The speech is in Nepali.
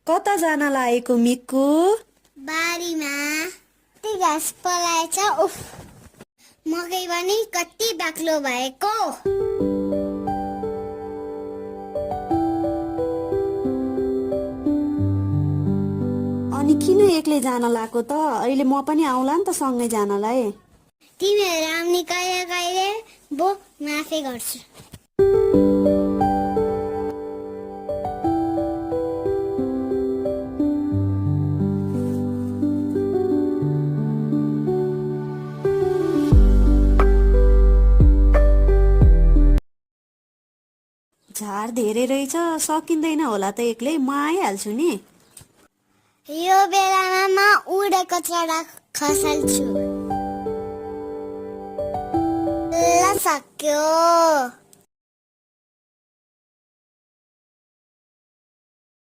कता जान लागेको मिक्कु? बारीमा कति घाँस पलाएछ। उफ, मकै पनि कति बाक्लो भएको। अनि किन एक्लै जान लागेको त? अहिले म पनि आउला नि त सँगै जानलाई। तिमीहरू आउने कहिले कहिले बो माफी गर्छु। झार धेरै रहेछ, सकिँदैन होला त एक्लै, म आइहाल्छु नि। यो बेलामा म उडेको चरा खसाल्छु। ल सक्यो।